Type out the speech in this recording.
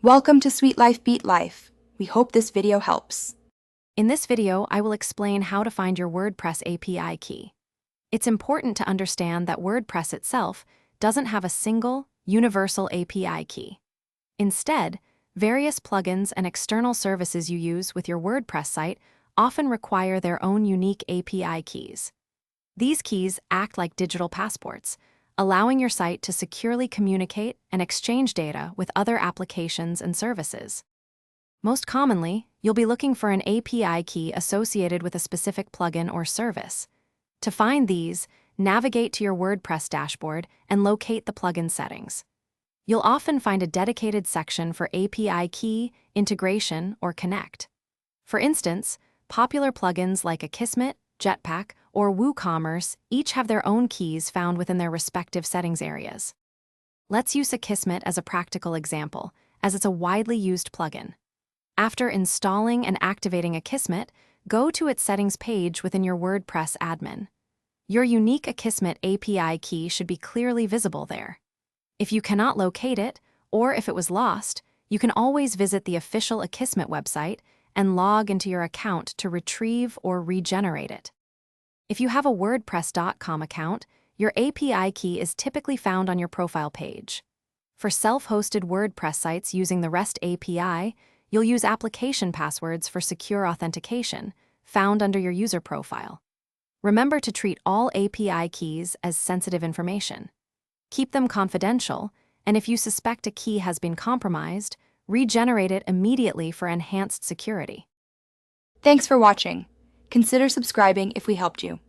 Welcome to Sweet Life Beat Life. We hope this video helps. In this video, I will explain how to find your WordPress API key. It's important to understand that WordPress itself doesn't have a single, universal API key. Instead, various plugins and external services you use with your WordPress site often require their own unique API keys. These keys act like digital passports, allowing your site to securely communicate and exchange data with other applications and services. Most commonly, you'll be looking for an API key associated with a specific plugin or service. To find these, navigate to your WordPress dashboard and locate the plugin settings. You'll often find a dedicated section for API key, integration, or connect. For instance, popular plugins like Akismet, Jetpack, or WooCommerce each have their own keys found within their respective settings areas. Let's use Akismet as a practical example, as it's a widely used plugin. After installing and activating Akismet, go to its settings page within your WordPress admin. Your unique Akismet API key should be clearly visible there. If you cannot locate it, or if it was lost, you can always visit the official Akismet website and log into your account to retrieve or regenerate it. If you have a WordPress.com account, your API key is typically found on your profile page. For self-hosted WordPress sites using the REST API, you'll use application passwords for secure authentication, found under your user profile. Remember to treat all API keys as sensitive information. Keep them confidential, and if you suspect a key has been compromised, regenerate it immediately for enhanced security. Thanks for watching. Consider subscribing if we helped you.